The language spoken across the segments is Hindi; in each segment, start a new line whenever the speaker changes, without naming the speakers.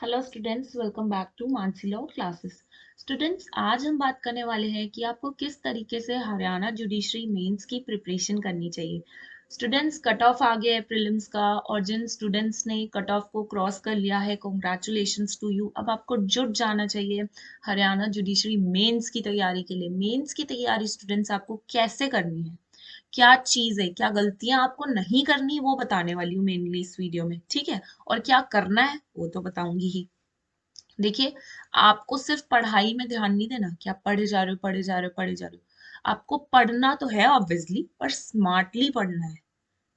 Hello students, welcome back to Mansi law classes. Students, आज हम बात करने वाले हैं कि आपको किस तरीके से हरियाणा जुडिशरी मेंस की प्रिपरेशन करनी चाहिए। स्टूडेंट्स, कट ऑफ आ गया है प्रीलिम्स का, और जिन स्टूडेंट्स ने कट ऑफ को क्रॉस कर लिया है, कॉन्ग्रेचुलेशंस टू यू। अब आपको जुट जाना चाहिए हरियाणा जुडिशरी मेंस की तैयारी के लिए। मेंस की तैयारी स्टूडेंट्स आपको कैसे करनी है, क्या चीज है, क्या गलतियां आपको नहीं करनी, वो बताने वाली हूँ मेनली इस वीडियो में, ठीक है। और क्या करना है वो तो बताऊंगी ही। देखिए, आपको सिर्फ पढ़ाई में ध्यान नहीं देना कि आप पढ़े जा रहे हो पढ़े जा रहे हो पढ़े जा रहे हो। आपको पढ़ना तो है ऑब्वियसली, पर स्मार्टली पढ़ना है,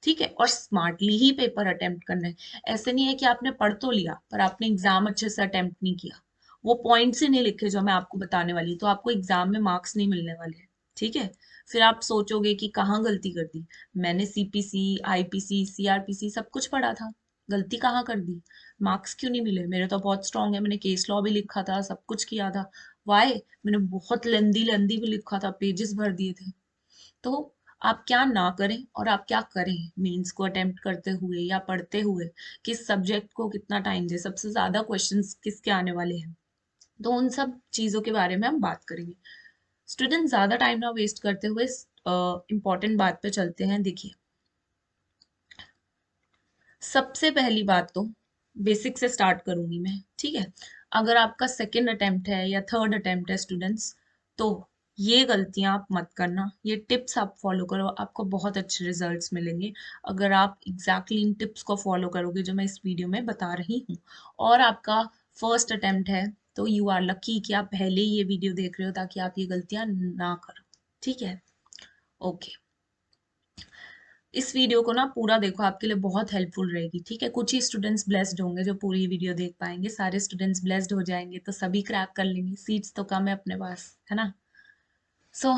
ठीक है। और स्मार्टली ही पेपर अटेम्प्ट करना है। ऐसे नहीं है कि आपने पढ़ तो लिया पर आपने एग्जाम अच्छे से अटेम्प्ट नहीं किया, वो पॉइंट्स ही नहीं लिखे जो मैं आपको बताने वाली, तो आपको एग्जाम में मार्क्स नहीं मिलने वाले हैं, ठीक है। फिर आप सोचोगे कि कहाँ गलती कर दी, मैंने सीपीसी, आईपीसी, सीआरपीसी सब कुछ पढ़ा था, गलती कहाँ कर दी, मार्क्स क्यों नहीं मिले। मेरे तो बहुत स्ट्रांग है, मैंने केस लॉ भी लिखा था, सब कुछ किया था। वाई, मैंने बहुत लेंदी लेंदी भी लिखा था, पेजेस भर दिए थे। तो आप क्या ना करें और आप क्या करें मेंस को अटेम्प्ट करते हुए या पढ़ते हुए, किस सब्जेक्ट को कितना टाइम दे, सबसे ज्यादा क्वेश्चंस किसके आने वाले हैं, तो उन सब चीजों के बारे में हम बात करेंगे। स्टूडेंट, ज्यादा टाइम ना वेस्ट करते हुए इंपॉर्टेंट बात पे चलते हैं। देखिए, सबसे पहली बात तो बेसिक से स्टार्ट करूंगी मैं, ठीक है। अगर आपका सेकेंड अटेम्प्ट है या थर्ड अटेम्प्ट है स्टूडेंट्स, तो ये गलतियां आप मत करना, ये टिप्स आप फॉलो करो, आपको बहुत अच्छे रिजल्ट्स मिलेंगे अगर आप एग्जैक्टली इन टिप्स को फॉलो करोगे जो मैं इस वीडियो में बता रही हूँ। और आपका फर्स्ट अटेम्प्ट है तो यू आर लकी कि आप पहले ही ये वीडियो देख रहे हो ताकि आप ये गलतियां ना करो, ठीक है। ओके, इस वीडियो को ना पूरा देखो, आपके लिए बहुत हेल्पफुल रहेगी, ठीक है। कुछ ही स्टूडेंट्स ब्लेस्ड होंगे जो पूरी वीडियो देख पाएंगे, सारे स्टूडेंट्स ब्लेस्ड हो जाएंगे तो सभी क्रैक कर लेंगे, सीट्स तो कम है अपने पास, है ना। सो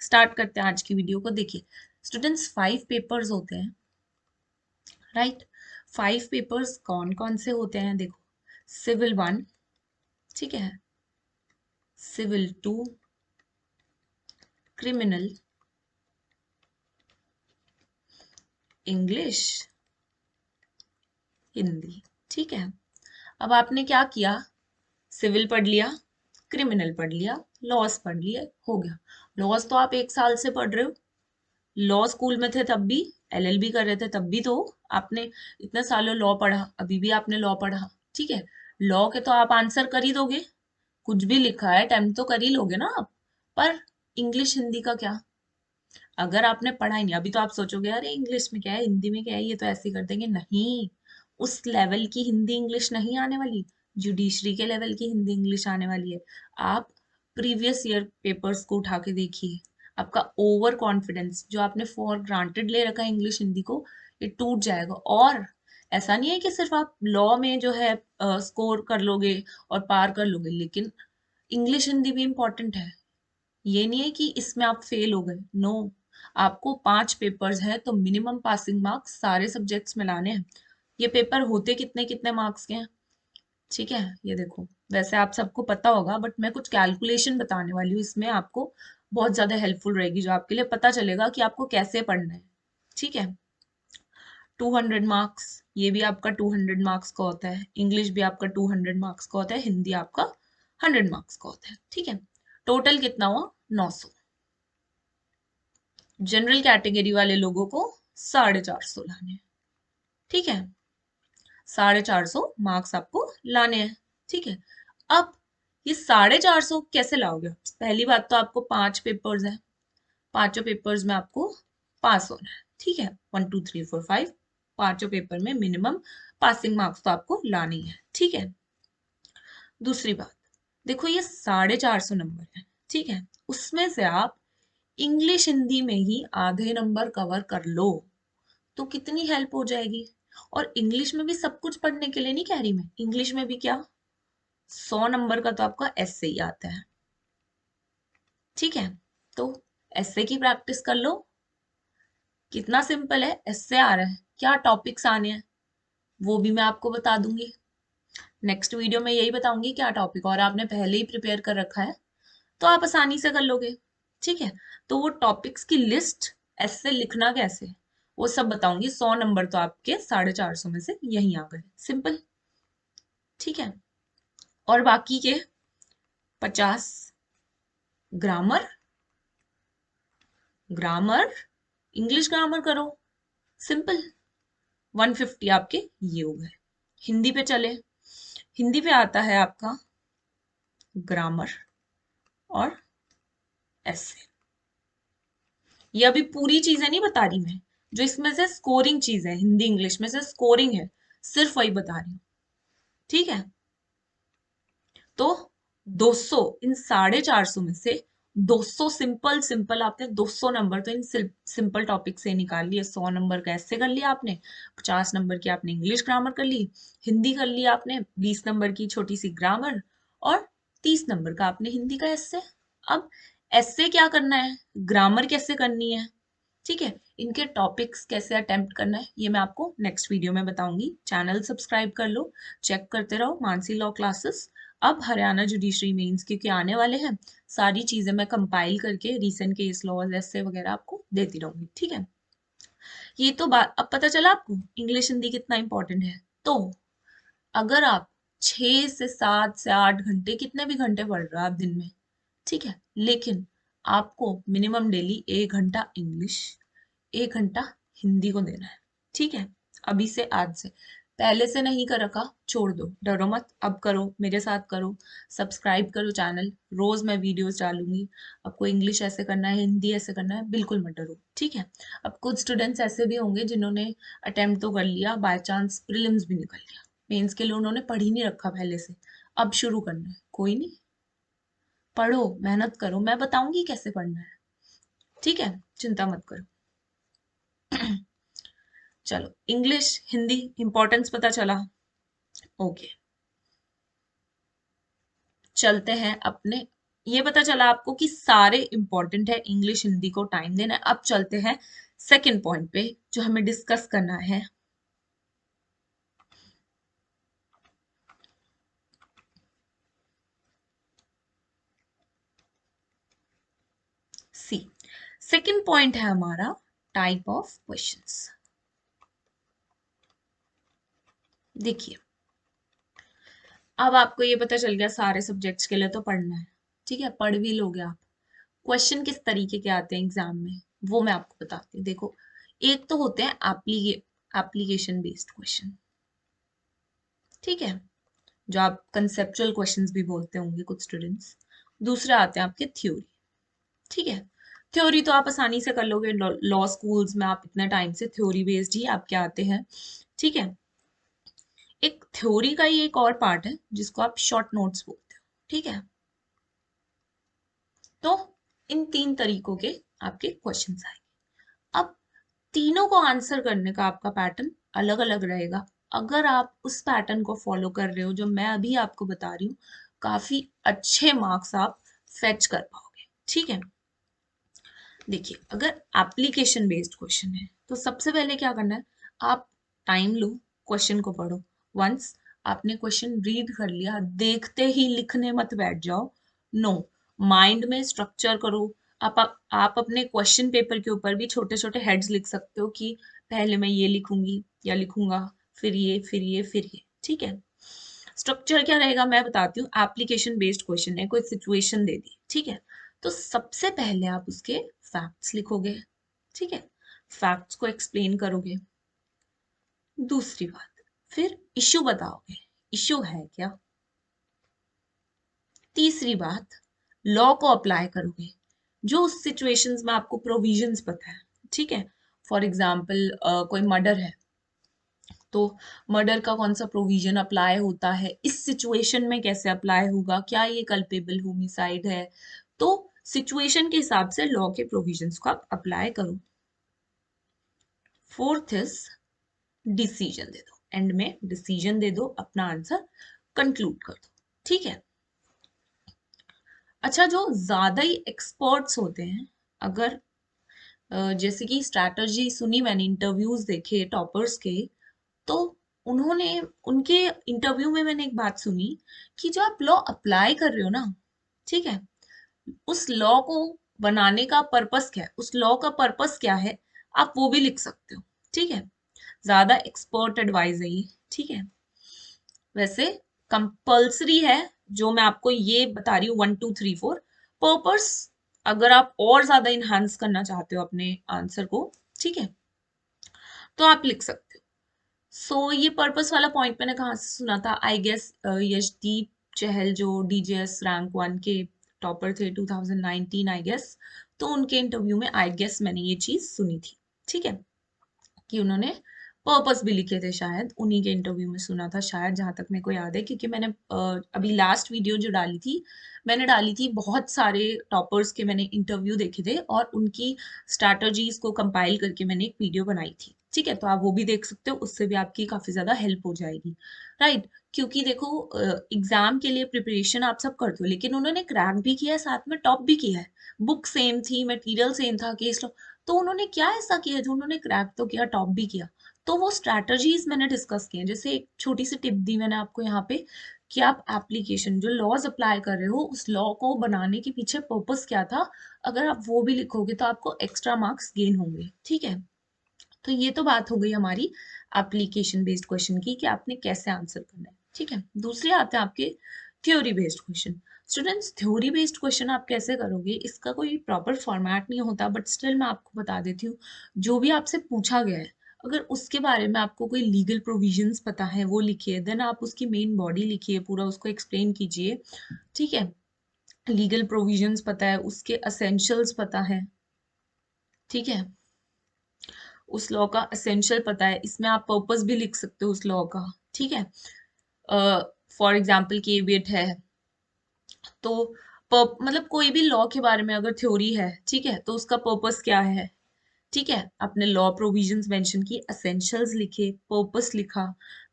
स्टार्ट करते हैं आज की वीडियो को। देखिए स्टूडेंट्स, 5 पेपर्स होते हैं, राइट। 5 पेपर्स कौन कौन से होते हैं, देखो। सिविल 1, ठीक है, सिविल 2, क्रिमिनल, इंग्लिश, हिंदी, ठीक है। अब आपने क्या किया, सिविल पढ़ लिया, क्रिमिनल पढ़ लिया, लॉस पढ़ लिया, हो गया। लॉस तो आप 1 साल से पढ़ रहे हो, लॉ स्कूल में थे तब भी, एलएलबी कर रहे थे तब भी, तो आपने इतने सालों लॉ पढ़ा, अभी भी आपने लॉ पढ़ा, ठीक है। लॉ के तो आप आंसर कर ही दोगे, कुछ भी लिखा है अटेम्प्ट तो कर ही लोगे ना आप। पर इंग्लिश हिंदी का क्या, अगर आपने पढ़ा ही नहीं, अभी तो आप सोचोगे अरे इंग्लिश में क्या है, हिंदी में क्या है, ये तो ऐसे ही कर देंगे, नहीं। उस लेवल की हिंदी इंग्लिश नहीं आने वाली, जुडिशरी के लेवल की हिंदी इंग्लिश आने वाली है। आप प्रीवियस ईयर पेपर्स को उठा के देखिए, आपका ओवर कॉन्फिडेंस जो आपने फॉर ग्रांटेड ले रखा है इंग्लिश हिंदी को, ये टूट जाएगा। और ऐसा नहीं है कि सिर्फ आप लॉ में जो है स्कोर कर लोगे और पार कर लोगे, लेकिन इंग्लिश हिंदी भी इम्पोर्टेंट है। ये नहीं है कि इसमें आप फेल हो गए, नो। आपको 5 पेपर्स हैं तो मिनिमम पासिंग मार्क्स सारे सब्जेक्ट्स में लाने हैं। ये पेपर होते कितने कितने मार्क्स के हैं, ठीक है। ये देखो, वैसे आप सबको पता होगा बट मैं कुछ कैलकुलेशन बताने वाली हूँ इसमें, आपको बहुत ज्यादा हेल्पफुल रहेगी, जो आपके लिए पता चलेगा कि आपको कैसे पढ़ना है, ठीक है। 200 मार्क्स, ये भी आपका 200 मार्क्स का होता है, इंग्लिश भी आपका 200 मार्क्स का होता है, हिंदी आपका 100 मार्क्स का होता है, ठीक है। टोटल कितना हुआ, 900। जनरल कैटेगरी वाले लोगों को 450 लाने हैं, ठीक है। 450 मार्क्स आपको लाने हैं, ठीक है। अब ये 450 कैसे लाओगे, पहली बात तो आपको 5 पेपर्स है, पांचों पेपर्स में आपको पास होना है, ठीक है। 1 2 3 4 5, पांचों पेपर में मिनिमम पासिंग मार्क्स तो आपको लानी है, ठीक है। दूसरी बात, देखो ये 450 नंबर है, ठीक है। उसमें से आप इंग्लिश हिंदी में ही आधे नंबर कवर कर लो तो कितनी हेल्प हो जाएगी। और इंग्लिश में भी सब कुछ पढ़ने के लिए नहीं कह रही मैं, इंग्लिश में भी क्या, 100 नंबर का तो आपका ऐसे ही आता है, ठीक है। तो ऐसे की प्रैक्टिस कर लो, कितना सिंपल है, ऐसे आ रहा है, क्या टॉपिक्स आने हैं वो भी मैं आपको बता दूंगी, नेक्स्ट वीडियो में यही बताऊंगी क्या टॉपिक, और आपने पहले ही प्रिपेयर कर रखा है तो आप आसानी से कर लोगे, ठीक है। तो वो टॉपिक्स की लिस्ट ऐसे लिखना कैसे, वो सब बताऊंगी। 100 नंबर तो आपके 450 में से यही आ गए, सिंपल, ठीक है। और बाकी के 50 ग्रामर, ग्रामर इंग्लिश ग्रामर करो, सिंपल। 150 आपके ये हो गए। हिंदी पे चले, हिंदी पे आता है आपका ग्रामर और ऐसे। ये अभी पूरी चीजें नहीं बता रही मैं, जो इसमें से स्कोरिंग चीज है, हिंदी इंग्लिश में से स्कोरिंग है, सिर्फ वही बता रही हूँ, ठीक है। तो 200 इन 450 में से 200 सिंपल सिंपल आपने 200 नंबर तो इन सिंपल टॉपिक से निकाल लिए। 100 नंबर का ऐसे कर लिया आपने, 50 नंबर की आपने इंग्लिश ग्रामर कर ली, हिंदी कर ली आपने 20 नंबर की छोटी सी ग्रामर, और 30 नंबर का आपने हिंदी का ऐसे। अब ऐसे क्या करना है, ग्रामर कैसे करनी है, ठीक है, इनके टॉपिक्स कैसे अटेम्प्ट करना है, ये मैं आपको नेक्स्ट वीडियो में बताऊंगी। चैनल सब्सक्राइब कर लो, चेक करते रहो मानसी लॉ क्लासेस। अब हरियाणा जुडिशरी मेंस क्योंकि आने वाले हैं, सारी चीजें मैं कंपाइल करके रीसेंट केस लॉज ऐसे वगैरह आपको देती रहूंगी, ठीक है। ये तो बात अब पता चला आपको इंग्लिश हिंदी कितना इंपॉर्टेंट है। तो अगर आप 6 से 7 से 8 घंटे कितने भी घंटे पढ़ रहे हो आप दिन में, ठीक है, लेकिन आपको मिनिमम डेली 1 घंटा इंग्लिश, 1 घंटा हिंदी को देना है, ठीक है। अभी से, आज से, पहले से नहीं कर रखा छोड़ दो, डरो मत, अब करो, मेरे साथ करो, सब्सक्राइब करो चैनल, रोज मैं वीडियोस डालूंगी। आपको इंग्लिश ऐसे करना है, हिंदी ऐसे करना है, बिल्कुल मत डरो, ठीक है। अब कुछ स्टूडेंट्स ऐसे भी होंगे जिन्होंने अटेम्प्ट तो कर लिया, बाय चांस प्रीलिम्स भी निकल गया, मेंस के लिए उन्होंने पढ़ ही नहीं रखा पहले से, अब शुरू करना है, कोई नहीं, पढ़ो, मेहनत करो, मैं बताऊंगी कैसे पढ़ना है, ठीक है, चिंता मत करो। चलो, इंग्लिश हिंदी इंपॉर्टेंस पता चला, ओके। चलते हैं अपने, ये पता चला आपको कि सारे इंपॉर्टेंट है, इंग्लिश हिंदी को टाइम देना है। अब चलते हैं सेकंड पॉइंट पे जो हमें डिस्कस करना है। सी, सेकंड पॉइंट है हमारा टाइप ऑफ क्वेश्चंस। देखिए, अब आपको ये पता चल गया सारे सब्जेक्ट्स के लिए तो पढ़ना है, ठीक है, पढ़ भी लोगे आप। क्वेश्चन किस तरीके के आते हैं एग्जाम में, वो मैं आपको बताती हूँ। देखो, एक तो होते हैं एप्लीकेशन बेस्ड क्वेश्चन, ठीक है, जो आप कंसेप्चुअल क्वेश्चंस भी बोलते होंगे कुछ स्टूडेंट्स। दूसरे आते हैं आपके थ्योरी, ठीक है। थ्योरी तो आप आसानी से कर लोगे, लॉ स्कूल्स में आप इतने टाइम से थ्योरी बेस्ड ही आपके आते हैं, ठीक है। एक थ्योरी का ही एक और पार्ट है जिसको आप शॉर्ट नोट्स बोलते हो, ठीक है। तो इन 3 तरीकों के आपके क्वेश्चंस आएंगे। अब तीनों को आंसर करने का आपका पैटर्न अलग अलग रहेगा। अगर आप उस पैटर्न को फॉलो कर रहे हो जो मैं अभी आपको बता रही हूँ, काफी अच्छे मार्क्स आप फेच कर पाओगे, ठीक है। देखिए, अगर एप्लीकेशन बेस्ड क्वेश्चन है तो सबसे पहले क्या करना है, आप टाइम लो, क्वेश्चन को पढ़ो। वंस आपने क्वेश्चन रीड कर लिया, देखते ही लिखने मत बैठ जाओ, नो, माइंड में स्ट्रक्चर करो। आप अपने क्वेश्चन पेपर के ऊपर भी छोटे छोटे हेड्स लिख सकते हो कि पहले मैं ये लिखूंगी या लिखूंगा, फिर ये, फिर ये, फिर ये, ठीक है। स्ट्रक्चर क्या रहेगा मैं बताती हूँ। एप्लीकेशन बेस्ड क्वेश्चन है, कोई सिचुएशन दे दी, ठीक है, तो सबसे पहले आप उसके फैक्ट्स लिखोगे, ठीक है, फैक्ट्स को एक्सप्लेन करोगे। दूसरी बात, फिर इश्यू बताओगे, इश्यू है क्या। तीसरी बात, लॉ को अप्लाई करोगे, जो उस सिचुएशंस में आपको प्रोविजंस पता है, ठीक है। फॉर एग्जाम्पल कोई मर्डर है तो मर्डर का कौन सा प्रोविजन अप्लाई होता है, इस सिचुएशन में कैसे अप्लाई होगा, क्या ये कल्पेबल होमिसाइड है, तो सिचुएशन के हिसाब से लॉ के प्रोविजंस को आप अप्लाई करो। फोर्थ इज डिसीजन दे दो, एंड में डिसीजन दे दो, अपना आंसर कंक्लूड कर दो, ठीक है। अच्छा, जो ज्यादा ही एक्सपर्ट्स होते हैं, अगर जैसे कि स्ट्रैटेजी सुनी मैंने, इंटरव्यूज देखे टॉपर्स के, तो उन्होंने, उनके इंटरव्यू में मैंने एक बात सुनी कि जो आप लॉ अप्लाई कर रहे हो ना, ठीक है, उस लॉ को बनाने का पर्पस क्या है, उस लॉ का पर्पस क्या है, आप वो भी लिख सकते हो, ठीक है। ज्यादा एक्सपर्ट एडवाइस है ये, ठीक है। वैसे कंपल्सरी है जो मैं आपको ये बता रही हूँ 1 2 3 4 पर्पस। अगर आप और ज्यादा इनहांस करना चाहते हो अपने आंसर को, ठीक है, तो आप लिख सकते हो। सो ये पर्पस वाला पॉइंट मैंने कहाँ से सुना था, आई गेस यशदीप चहल जो डीजेएस रैंक 1 के टॉपर थे 2019 आई गेस, तो उनके इंटरव्यू में आई गेस मैंने ये चीज सुनी थी, ठीक है, कि उन्होंने पर्पस भी लिखे थे, शायद उन्हीं के इंटरव्यू में सुना था शायद, जहां तक मेरे को याद है, क्योंकि मैंने अभी लास्ट वीडियो जो डाली थी, मैंने डाली थी बहुत सारे टॉपर्स के मैंने इंटरव्यू देखे थे और उनकी स्ट्रैटेजीज को कंपाइल करके मैंने एक वीडियो बनाई थी, ठीक है, तो आप वो भी देख सकते हो, उससे भी आपकी काफी ज्यादा हेल्प हो जाएगी, राइट। क्योंकि देखो एग्जाम के लिए प्रिपरेशन आप सब करते हो, लेकिन उन्होंने क्रैक भी किया है, साथ में टॉप भी किया है, बुक सेम थी, मटेरियल सेम था, केस, तो उन्होंने क्या ऐसा किया जो उन्होंने क्रैक तो किया, टॉप भी किया, तो वो स्ट्रैटेजीज मैंने डिस्कस किए हैं। जैसे एक छोटी सी टिप दी मैंने आपको यहाँ पे, कि आप एप्लीकेशन जो लॉज अप्लाई कर रहे हो उस लॉ को बनाने के पीछे पर्पस क्या था, अगर आप वो भी लिखोगे तो आपको एक्स्ट्रा मार्क्स गेन होंगे, ठीक है। तो ये तो बात हो गई हमारी एप्लीकेशन बेस्ड क्वेश्चन की, कि आपने कैसे आंसर करना है, ठीक है। दूसरे आते हैं आपके theory based question. Students, theory based question आप कैसे करोगे, इसका कोई प्रॉपर फॉर्मेट नहीं होता, बट स्टिल मैं आपको बता देती हूँ। जो भी आपसे पूछा गया है, अगर उसके बारे में आपको कोई लीगल प्रोविजंस पता है वो लिखिए, देन आप उसकी मेन बॉडी लिखिए, पूरा उसको एक्सप्लेन कीजिए, ठीक है। लीगल प्रोविजंस पता है, उसके असेंशियल्स पता है, ठीक है, उस लॉ का असेंशियल पता है, इसमें आप पर्पस भी लिख सकते हो उस लॉ का, ठीक है। फॉर एग्जाम्पल केवियट है, तो मतलब कोई भी लॉ के बारे में अगर थ्योरी है, ठीक है, तो उसका पर्पस क्या है, ठीक है, आपने लॉ प्रोविजंस मेंशन की, असेंशियल्स लिखे, पर्पस लिखा,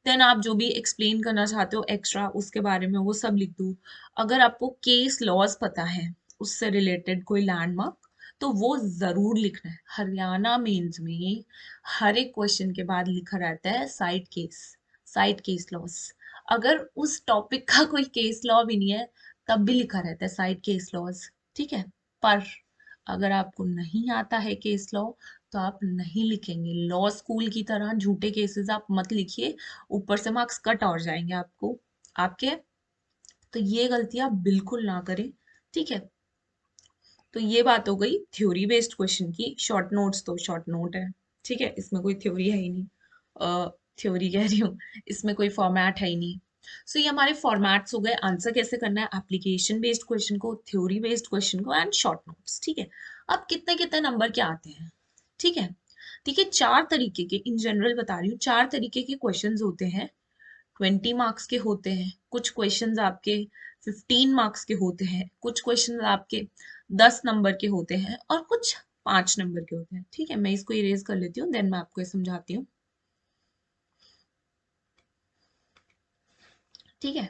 देन आप जो भी एक्सप्लेन करना चाहते हो एक्स्ट्रा उसके बारे में वो सब लिख दो। अगर आपको केस लॉज पता है, उससे रिलेटेड कोई लैंडमार्क, तो वो जरूर लिखना है। हरियाणा मेंस में हर एक क्वेश्चन के बाद लिखा रहता है साइड केस लॉस। अगर उस टॉपिक का कोई केस लॉ भी नहीं है, तब भी लिखा रहता है साइड केस लॉज, ठीक है। पर अगर आपको नहीं आता है केस लॉ, तो आप नहीं लिखेंगे, लॉ स्कूल की तरह झूठे केसेस आप मत लिखिए, ऊपर से मार्क्स कट और जाएंगे आपको आपके, तो ये गलती आप बिल्कुल ना करें, ठीक है। तो ये बात हो गई थ्योरी बेस्ड क्वेश्चन की। शॉर्ट नोट्स तो शॉर्ट नोट है, ठीक है, इसमें कोई थ्योरी है ही नहीं, थ्योरी कह रही हूँ, इसमें कोई फॉर्मेट है ही नहीं। सो ये हमारे फॉर्मेट्स हो गए, आंसर कैसे करना है एप्लीकेशन बेस्ड क्वेश्चन को, थ्योरी बेस्ड क्वेश्चन को एंड शॉर्ट नोट्स, ठीक है। अब कितने कितने नंबर के आते हैं, ठीक है। ठीक है, चार तरीके के, इन जनरल बता रही हूँ, चार तरीके के क्वेश्चंस होते हैं। 20 मार्क्स के होते हैं, कुछ क्वेश्चंस आपके 15 मार्क्स के होते हैं, कुछ क्वेश्चंस आपके 10 नंबर के होते हैं और कुछ 5 नंबर के होते हैं, ठीक है। मैं इसको इरेज कर लेती हूँ, देन मैं आपको ये समझाती हूँ, ठीक है।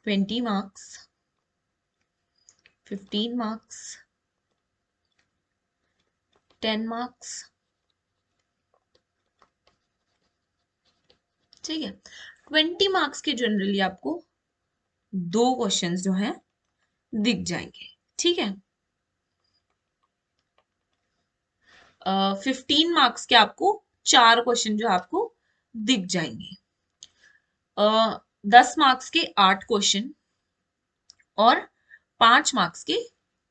20 मार्क्स, 15 मार्क्स, 10 मार्क्स, ठीक है। 20 मार्क्स के जनरली आपको दो क्वेश्चंस जो हैं दिख जाएंगे, ठीक है। 15 मार्क्स के आपको चार क्वेश्चन जो आपको दिख जाएंगे, 10 मार्क्स के 8 क्वेश्चन और 5 मार्क्स के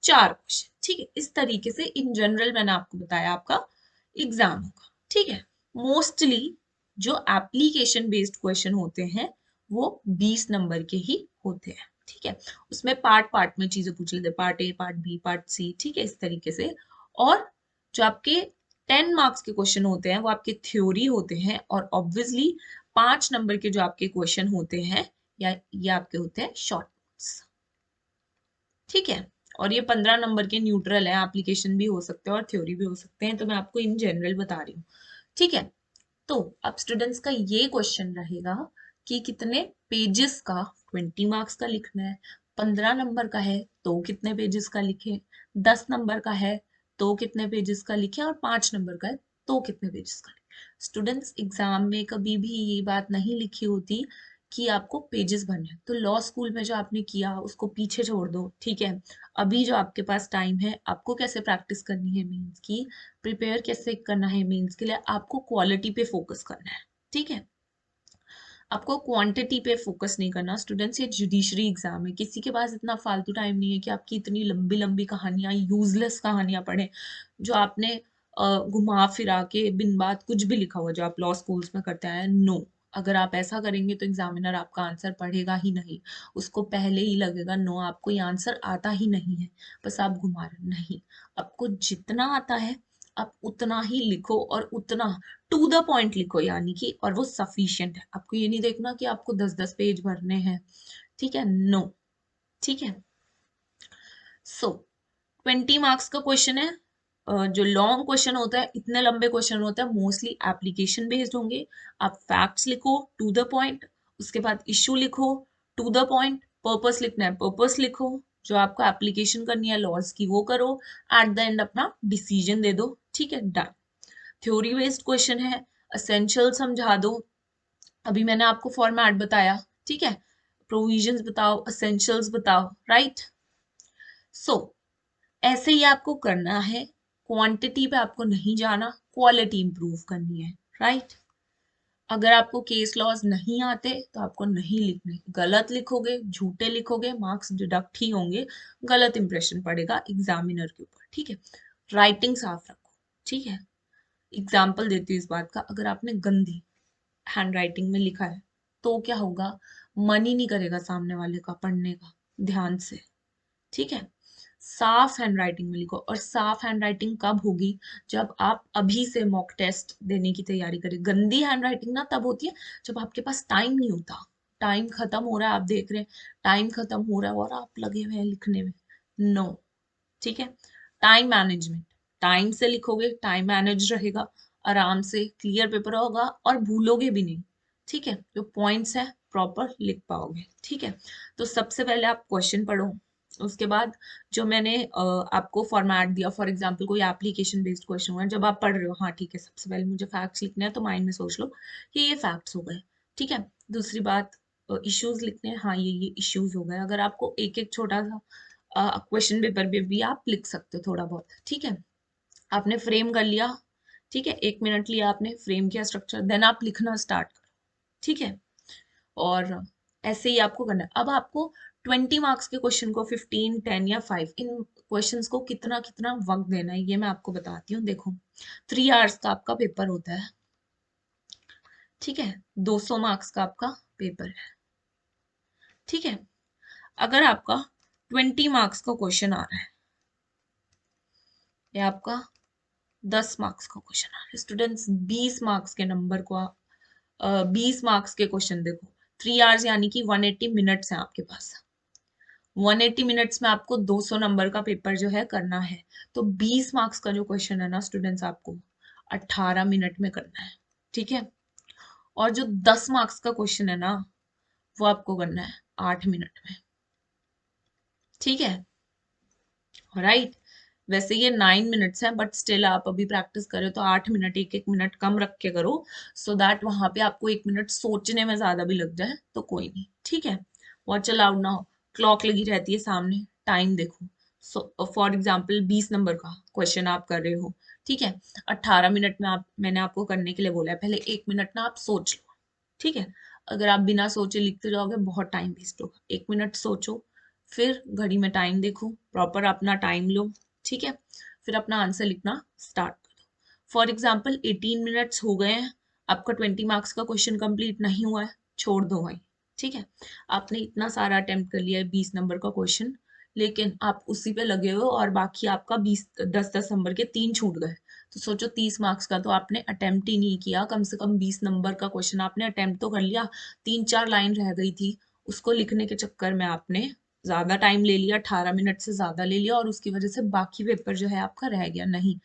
4 क्वेश्चन, ठीक है। इस तरीके से इन जनरल मैंने आपको बताया आपका एग्जाम होगा, ठीक है। मोस्टली जो एप्लीकेशन बेस्ड क्वेश्चन होते हैं वो 20 नंबर के ही होते हैं, ठीक है। उसमें पार्ट पार्ट में चीजें पूछ लेते हैं, part A, part B, part C, ठीक है, इस तरीके से। और जो आपके 10 मार्क्स के क्वेश्चन होते हैं वो आपके थ्योरी होते हैं, और ऑब्वियसली 5 नंबर के जो आपके क्वेश्चन होते हैं या ये आपके होते हैं शॉर्ट नोट्स, ठीक है। और ये 15 नंबर के न्यूट्रल है, एप्लीकेशन भी हो सकते हैं और थ्योरी भी हो सकते हैं, तो मैं आपको इन जनरल बता रही हूँ, ठीक है। तो अब स्टूडेंट्स का ये क्वेश्चन रहेगा कि कितने पेजेस का 20 मार्क्स का लिखना है, 15 नंबर का है तो कितने पेजेस का लिखे, 10 नंबर का है तो कितने पेजेस का लिखे, और 5 नंबर का है तो कितने पेजेस का लिखे। स्टूडेंट्स, एग्जाम में कभी भी ये बात नहीं लिखी होती कि आपको पेजेस भरने हैं, तो लॉ स्कूल में जो आपने किया उसको पीछे छोड़ दो, ठीक है। अभी जो आपके पास टाइम है, आपको कैसे प्रैक्टिस करनी है मीन्स की, प्रिपेयर कैसे करना है मेंस के लिए, आपको क्वालिटी पे फोकस करना है, ठीक है। आपको क्वांटिटी पे फोकस नहीं करना स्टूडेंट्स। ये जुडिशरी एग्जाम है, किसी के पास इतना फालतू टाइम नहीं है कि आपकी इतनी लंबी लंबी कहानियां, यूजलेस कहानियां पढ़े जो आपने घुमा फिरा के बिन बात कुछ भी लिखा हुआ जो आप लॉ स्कूल्स में करते आए। नो, अगर आप ऐसा करेंगे तो एग्जामिनर आपका आंसर पढ़ेगा ही नहीं, उसको पहले ही लगेगा नो आपको ये आंसर आता ही नहीं है, बस आप घुमा रहे। नहीं, आपको जितना आता है आप उतना ही लिखो और उतना टू द पॉइंट लिखो, यानी कि और वो सफिशिएंट है। आपको ये नहीं देखना कि आपको 10-10 पेज भरने हैं, ठीक है, नो, ठीक है। सो 20 मार्क्स का क्वेश्चन है। जो लॉन्ग क्वेश्चन होता है, इतने लंबे क्वेश्चन होते हैं, मोस्टली एप्लीकेशन बेस्ड होंगे। आप फैक्ट्स लिखो टू द पॉइंट, उसके बाद इश्यू लिखो टू द पॉइंट, पर्पस लिखना है पर्पस लिखो, जो आपको एप्लीकेशन करनी है लॉज की वो करो, एट द एंड अपना डिसीजन दे दो, ठीक है, डन। थ्योरी बेस्ड क्वेश्चन है, असेंशियल समझा दो, अभी मैंने आपको फॉर्मेट बताया, ठीक है, प्रोविजंस बताओ, असेंशियल्स बताओ, राइट। सो ऐसे ही आपको करना है, क्वांटिटी पे आपको नहीं जाना, क्वालिटी इंप्रूव करनी है, राइट। अगर आपको केस लॉज नहीं आते तो आपको नहीं लिखने, गलत लिखोगे, झूठे लिखोगे, मार्क्स डिडक्ट ही होंगे, गलत इंप्रेशन पड़ेगा एग्जामिनर के ऊपर, ठीक है। राइटिंग साफ रखो, ठीक है। एग्जाम्पल देती हूँ इस बात का, अगर आपने गंदी हैंड राइटिंग में लिखा है तो क्या होगा, मन ही नहीं करेगा सामने वाले का पढ़ने का ध्यान से, ठीक है। साफ हैंड राइटिंग में लिखो, और साफ हैंड राइटिंग कब होगी, जब आप अभी से मॉक टेस्ट देने की तैयारी करें। गंदी हैंड राइटिंग ना तब होती है जब आपके पास टाइम नहीं होता, टाइम खत्म हो रहा है, आप देख रहे हैं टाइम खत्म हो रहा है और आप लगे हुए हैं लिखने में, नो, ठीक है। टाइम मैनेजमेंट, टाइम से लिखोगे, टाइम मैनेज रहेगा, आराम से क्लियर पेपर होगा और भूलोगे भी नहीं, ठीक है। जो पॉइंट्स है प्रॉपर लिख पाओगे, ठीक है। तो सबसे पहले आप क्वेश्चन पढ़ो, उसके बाद जो मैंने आपको फॉर्मेट दिया, फॉर एग्जांपल कोई एप्लीकेशन बेस्ड क्वेश्चन हुआ, जब आप पढ़ रहे हो, हाँ ठीक है, सबसे पहले मुझे फैक्ट्स लिखने हैं तो माइंड में सोच लो कि ये फैक्ट्स हो गए, ठीक है। दूसरी बात, इश्यूज लिखने हैं, हाँ ये इश्यूज हो गए। अगर आपको एक एक छोटा सा क्वेश्चन पेपर पे भी आप लिख सकते हो थोड़ा बहुत, ठीक है। आपने फ्रेम कर लिया, ठीक है, 1 मिनट लिया आपने, फ्रेम किया स्ट्रक्चर, देन आप लिखना स्टार्ट करो, ठीक है। और ऐसे ही आपको करना है। अब आपको 20 मार्क्स के क्वेश्चन को 15, 10 या 5, इन क्वेश्चंस को कितना कितना वक्त देना है ये मैं आपको बताती हूँ। देखो 3 आवर्स का आपका पेपर होता है, ठीक है, 200 मार्क्स का आपका पेपर है, ठीक है। अगर आपका 20 मार्क्स का क्वेश्चन आ रहा है, या आपका 10 मार्क्स का क्वेश्चन आ रहा है, स्टूडेंट्स 20 मार्क्स के नंबर को 20 मार्क्स के क्वेश्चन देखो, 3 आवर्स यानी कि 180 मिनट्स हैं आपके पास, 180 मिनट्स में आपको 200 नंबर का पेपर जो है करना है। तो 20 मार्क्स का जो क्वेश्चन है ना स्टूडेंट्स, आपको 18 मिनट में करना है, ठीक है। और जो 10 मार्क्स का क्वेश्चन है ना, वो आपको करना है 8 मिनट में, ठीक है, राइट। वैसे ये 9 मिनट्स है, बट स्टिल आप अभी प्रैक्टिस करें तो 8 मिनट, एक एक मिनट कम रख के करो, सो दैट वहां पे आपको 1 मिनट सोचने में ज्यादा भी लग जाए तो कोई नहीं, ठीक है। वॉच अलाउड ना हो, क्लॉक लगी रहती है सामने, टाइम देखो। सो फॉर एग्जाम्पल 20 नंबर का क्वेश्चन आप कर रहे हो, ठीक है, 18 मिनट में आप, मैंने आपको करने के लिए बोला है, पहले 1 मिनट ना आप सोच लो, ठीक है। अगर आप बिना सोचे लिखते जाओगे बहुत टाइम वेस्ट होगा, 1 मिनट सोचो, फिर घड़ी में टाइम देखो, प्रॉपर अपना टाइम लो, ठीक है, फिर अपना आंसर लिखना स्टार्ट कर दो। फॉर एग्जाम्पल 18 मिनट्स हो गए हैं, आपका 20 मार्क्स का क्वेश्चन कंप्लीट नहीं हुआ है, छोड़ दो भाई, ठीक है। आपने इतना सारा अटेम्प्ट कर लिया है 20 नंबर का क्वेश्चन, लेकिन आप उसी पे लगे हो और बाकी आपका 10-10 नंबर के 3 छूट गए, तो सोचो 30 मार्क्स का तो आपने अटेम्प्ट ही नहीं किया, कम से कम 20 नंबर का क्वेश्चन आपने अटेम्प्ट तो कर लिया, 3-4 लाइन रह गई थी, उसको लिखने के चक्कर में आपने ज्यादा टाइम ले लिया, 18 मिनट से ज्यादा ले लिया, और उसकी वजह से बाकी पेपर जो है आपका रह गया। नहीं,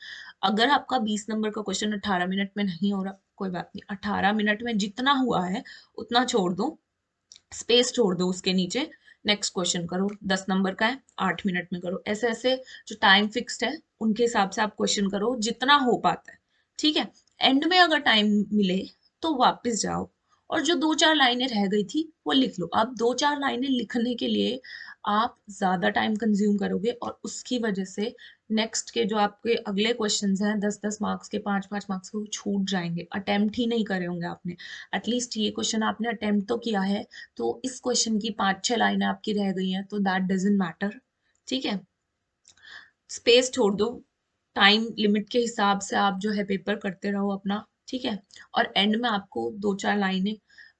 अगर आपका 20 नंबर का क्वेश्चन 18 मिनट में नहीं हो रहा, कोई बात नहीं, 18 मिनट में जितना हुआ है उतना छोड़ दो, स्पेस छोड़ दो उसके नीचे, नेक्स्ट क्वेश्चन करो, 10 नंबर का है 8 मिनट में करो, ऐसे ऐसे जो टाइम फिक्स्ड है उनके हिसाब से आप क्वेश्चन करो जितना हो पाता है, ठीक है। एंड में अगर टाइम मिले तो वापस जाओ और जो 2-4 लाइनें रह गई थी वो लिख लो। अब 2-4 लाइनें लिखने के लिए आप ज्यादा टाइम कंज्यूम करोगे और उसकी वजह से नेक्स्ट के जो आपके अगले क्वेश्चंस हैं 10-10 मार्क्स के, 5-5 मार्क्स के, वो छूट जाएंगे। अटेम्प्ट ही नहीं करे होंगे आपने। एटलीस्ट ये क्वेश्चन आपने अटेम्प्ट तो किया है, तो इस क्वेश्चन की 5-6 लाइनें आपकी रह गई हैं, तो दैट डजंट मैटर। ठीक है, स्पेस छोड़ दो, टाइम लिमिट के हिसाब से आप जो है पेपर करते रहो अपना। ठीक है, और एंड में आपको 2-4 लाइनें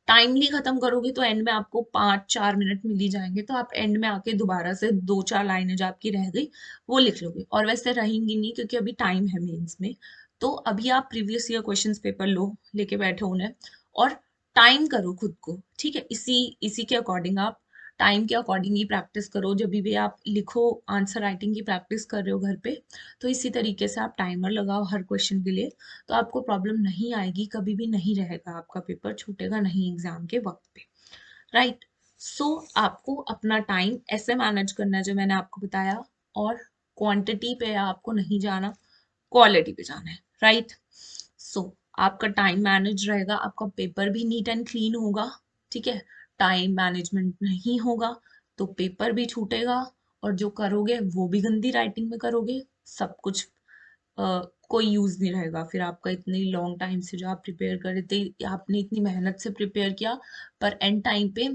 टाइमली खत्म करोगे तो एंड में आपको 5-4 मिनट मिल ही जाएंगे, तो आप एंड में आके दोबारा से 2-4 लाइनें जो आपकी रह गई वो लिख लोगे। और वैसे रहेंगी नहीं क्योंकि अभी टाइम है मेंस में। तो अभी आप प्रीवियस ईयर क्वेश्चंस पेपर लो, लेके बैठो उन्हें और टाइम करो खुद को। ठीक है, इसी इसी के अकॉर्डिंग आप टाइम के अकॉर्डिंग ही प्रैक्टिस करो। जब भी आप लिखो, आंसर राइटिंग की प्रैक्टिस कर रहे हो घर पे, तो इसी तरीके से आप टाइमर लगाओ हर क्वेश्चन के लिए, तो आपको प्रॉब्लम नहीं आएगी, कभी भी नहीं रहेगा, आपका पेपर छूटेगा नहीं एग्जाम के वक्त पे। राइट, सो आपको अपना टाइम ऐसे मैनेज करना है जो मैंने आपको बताया, और क्वांटिटी पे आपको नहीं जाना, क्वालिटी पे जाना है। राइट, सो आपका टाइम मैनेज रहेगा, आपका पेपर भी नीट एंड क्लीन होगा। ठीक है, टाइम मैनेजमेंट नहीं होगा तो पेपर भी छूटेगा, और जो करोगे वो भी गंदी राइटिंग में करोगे, सब कुछ कोई यूज नहीं रहेगा फिर आपका। इतनी लॉन्ग टाइम से जो आप प्रिपेयर कर रहे थे, आपने इतनी मेहनत से प्रिपेयर किया, पर एंड टाइम पे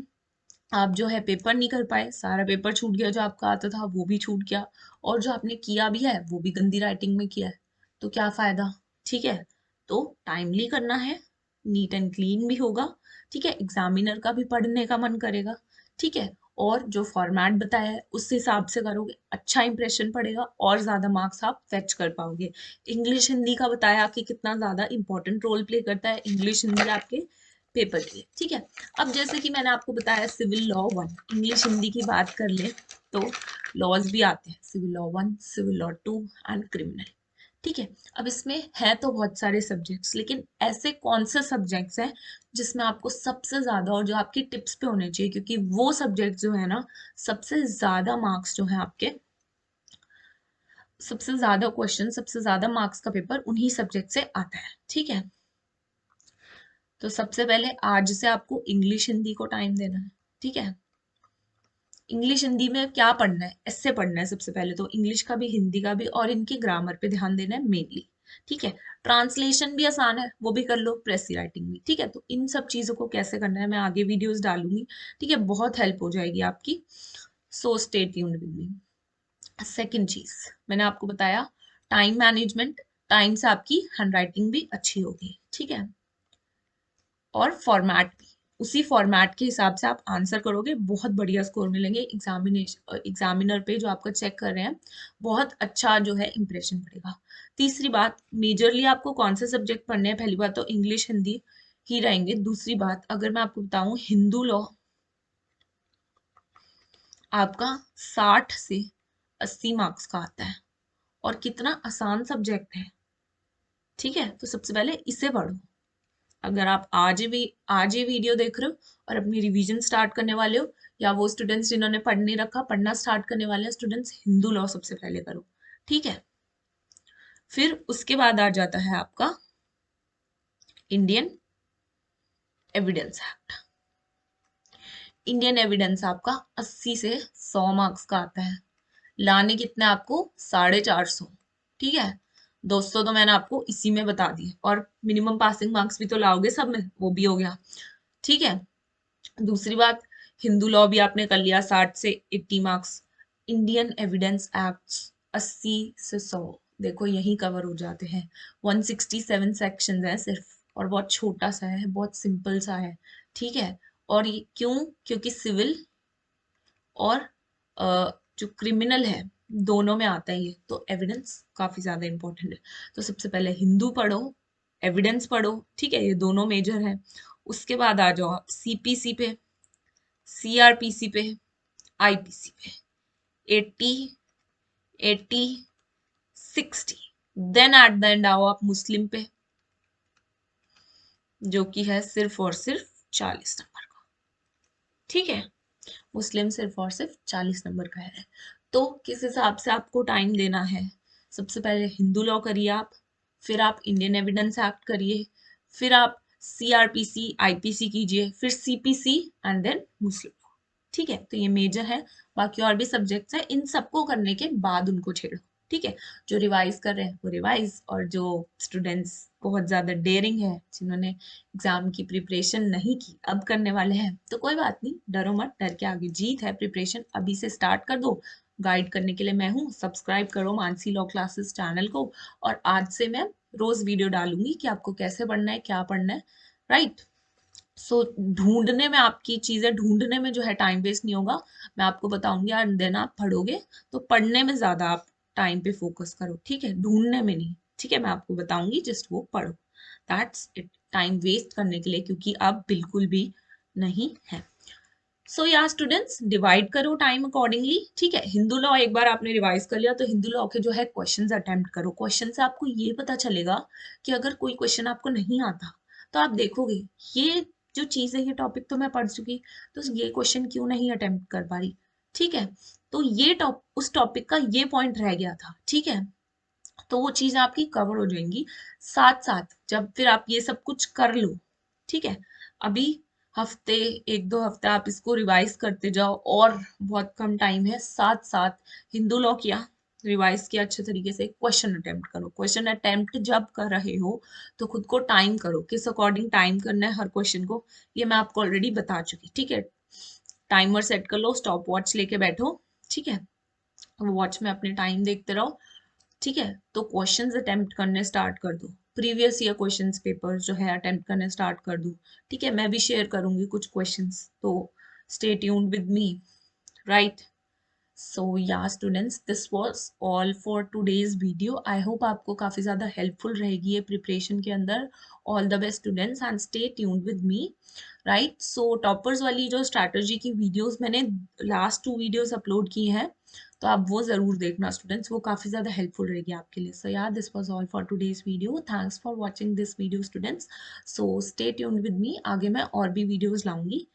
आप जो है पेपर नहीं कर पाए, सारा पेपर छूट गया, जो आपका आता था वो भी छूट गया, और जो आपने किया भी है वो भी गंदी राइटिंग में किया है, तो क्या फायदा। ठीक है, तो टाइमली करना है, नीट एंड क्लीन भी होगा। ठीक है, एग्जामिनर का भी पढ़ने का मन करेगा। ठीक है, और जो फॉर्मेट बताया है उस हिसाब से करोगे, अच्छा इंप्रेशन पड़ेगा और ज्यादा मार्क्स आप फेच कर पाओगे। इंग्लिश हिंदी का बताया कि कितना ज्यादा इंपॉर्टेंट रोल प्ले करता है इंग्लिश हिंदी आपके पेपर के लिए। ठीक है, अब जैसे कि मैंने आपको बताया सिविल लॉ 1, इंग्लिश हिंदी की बात कर ले तो लॉज भी आते हैं, civil law 1, civil law 2 and criminal. ठीक है, अब इसमें है तो बहुत सारे सब्जेक्ट्स, लेकिन ऐसे कौन से सब्जेक्ट्स हैं जिसमें आपको सबसे ज्यादा, और जो आपकी टिप्स पे होने चाहिए, क्योंकि वो सब्जेक्ट जो है ना, सबसे ज्यादा मार्क्स जो है आपके, सबसे ज्यादा क्वेश्चन, सबसे ज्यादा मार्क्स का पेपर उन्हीं सब्जेक्ट से आता है। ठीक है, तो सबसे पहले आज से आपको इंग्लिश हिंदी को टाइम देना है। ठीक है, इंग्लिश हिंदी में क्या पढ़ना है, ऐसे पढ़ना है सबसे पहले तो, इंग्लिश का भी हिंदी का भी, और इनकी ग्रामर पे ध्यान देना है मेनली। ठीक है, ट्रांसलेशन भी आसान है, वो भी कर लो, प्रेसी राइटिंग भी। ठीक है, तो इन सब चीजों को कैसे करना है मैं आगे वीडियोस डालूंगी। ठीक है, बहुत हेल्प हो जाएगी आपकी, so stay tuned with me. Second चीज मैंने आपको बताया, टाइम मैनेजमेंट, टाइम से आपकी हैंडराइटिंग भी अच्छी होगी। ठीक है, और फॉर्मेट भी उसी फॉर्मेट के हिसाब से आप आंसर करोगे, बहुत बढ़िया स्कोर मिलेंगे एग्जामिनर पे जो आपका चेक कर रहे हैं, बहुत अच्छा जो है इंप्रेशन पड़ेगा। तीसरी बात, मेजरली आपको कौन से सब्जेक्ट पढ़ने हैं, पहली बात तो इंग्लिश हिंदी ही रहेंगे। दूसरी बात, अगर मैं आपको बताऊं, हिंदू लॉ आपका 60 से 80 मार्क्स का आता है, और कितना आसान सब्जेक्ट है। ठीक है, तो सबसे पहले इसे पढ़ो। अगर आप आज ही वीडियो देख रहे हो और अपनी रिवीजन स्टार्ट करने वाले हो, या वो स्टूडेंट्स जिन्होंने पढ़ नहीं रखा, पढ़ना स्टार्ट करने वाले हैं स्टूडेंट्स, हिंदू लॉ सबसे पहले करो। ठीक है, फिर उसके बाद आ जाता है आपका Indian evidence act. Indian evidence आपका 80 से 100 मार्क्स का आता है, लाने कितने आपको, 450। ठीक है, 200 तो मैंने आपको इसी में बता दिए, और मिनिमम पासिंग मार्क्स भी तो लाओगे सब में, वो भी हो गया। ठीक है, दूसरी बात, हिंदू लॉ भी आपने कर लिया, 60 से 80 मार्क्स। इंडियन एविडेंस एक्ट 80 से 100, देखो यही कवर हो जाते हैं। 167 सेक्शंस हैं सिर्फ, और बहुत छोटा सा है, बहुत सिंपल सा है। ठीक है, और ये क्यों, क्योंकि सिविल और जो क्रिमिनल है दोनों में आता है ये, तो एविडेंस काफी ज्यादा इंपॉर्टेंट है। तो सबसे पहले हिंदू पढ़ो, एविडेंस पढ़ो। ठीक है, ये दोनों मेजर है। उसके बाद आ जाओ आप सीपीसी पे, सीआरपीसी पे, आईपीसी पे, 80, 80, 60, देन एट द एंड आओ आप मुस्लिम पे, जो कि है सिर्फ और सिर्फ 40 नंबर का। ठीक है, मुस्लिम सिर्फ और सिर्फ 40 नंबर का है। तो किस हिसाब से आपको टाइम देना है, सबसे पहले हिंदू लॉ करिए आप, फिर आप इंडियन एविडेंस एक्ट करिए, फिर आप CRPC, IPC कीजिए, फिर CPC and then Muslim law. ठीक है, तो ये मेजर है। बाकी और भी सब्जेक्ट्स हैं, इन सबको करने के बाद उनको छेड़ो। ठीक है, जो रिवाइज कर रहे हैं वो रिवाइज, और जो स्टूडेंट्स बहुत ज्यादा डेयरिंग है, जिन्होंने एग्जाम की प्रिपरेशन नहीं की, अब करने वाले हैं, तो कोई बात नहीं, डरो मत, डर के आगे जीत है। प्रिपरेशन अभी से स्टार्ट कर दो। गाइड करने के लिए मैं हूँ, सब्सक्राइब करो मानसी लॉ क्लासेस चैनल को, और आज से मैं रोज वीडियो डालूंगी कि आपको कैसे पढ़ना है, क्या पढ़ना है, राइट। सो ढूंढने में, आपकी चीजें ढूंढने में जो है टाइम वेस्ट नहीं होगा, मैं आपको बताऊंगी, एंड देन आप पढ़ोगे, तो पढ़ने में ज्यादा आप टाइम पे फोकस करो, ठीक है, ढूंढने में नहीं। ठीक है, मैं आपको बताऊंगी, जस्ट वो पढ़ो, दैट्स इट। टाइम वेस्ट करने के लिए, क्योंकि अब बिल्कुल भी नहीं है। सो या स्टूडेंट्स, डिवाइड करो टाइम अकॉर्डिंगली। ठीक है, हिंदू लॉ एक बार आपने रिवाइज कर लिया, तो हिंदू लॉ के जो है क्वेश्चंस अटेम्प्ट करो। क्वेश्चन से आपको ये पता चलेगा कि अगर कोई क्वेश्चन आपको नहीं आता, तो आप देखोगे ये जो चीज है, ये टॉपिक तो मैं पढ़ चुकी, तो ये क्वेश्चन क्यों नहीं अटेम्प्ट कर पा रही। ठीक है, तो ये उस टॉपिक का ये पॉइंट रह गया था। ठीक है, तो वो चीजें आपकी कवर हो जाएंगी। साथ साथ जब फिर आप ये सब कुछ कर लो, ठीक है, अभी हफ्ते, एक दो हफ्ते आप इसको रिवाइज करते जाओ, और बहुत कम टाइम है। साथ साथ हिंदू लॉ किया, रिवाइज किया अच्छे तरीके से, क्वेश्चन अटेम्प्ट करो। क्वेश्चन अटेम्प्ट जब कर रहे हो, तो खुद को टाइम करो, किस अकॉर्डिंग टाइम करना है हर क्वेश्चन को, ये मैं आपको ऑलरेडी बता चुकी। ठीक है, टाइमर सेट कर लो, स्टॉप वॉच लेके बैठो। ठीक है, वॉच में अपने टाइम देखते रहो। ठीक है, तो क्वेश्चंस अटेम्प्ट करने स्टार्ट कर दो, प्रीवियस ईयर क्वेश्चंस पेपर जो है अटेम्प्ट करने स्टार्ट कर दो। ठीक है, मैं भी शेयर करूंगी कुछ क्वेश्चंस, तो stay tuned with me, right. So yeah students, this was all for today's video. I hope आपको काफी ज्यादा हेल्पफुल रहेगी ये प्रिपरेशन के अंदर। All the best students, and stay tuned with me, right. So toppers वाली जो स्ट्रैटेजी की वीडियोस मैंने लास्ट 2 वीडियोस अपलोड की हैं, तो आप वो जरूर देखना स्टूडेंट्स, वो काफी ज्यादा हेल्पफुल रहेगी आपके लिए। सो यार, this was all for today's video, thanks for watching this video students. So stay tuned with मी, आगे मैं और भी वीडियोस लाऊंगी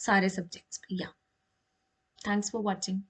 सारे सब्जेक्ट्स पे। या थैंक्स फॉर वाचिंग।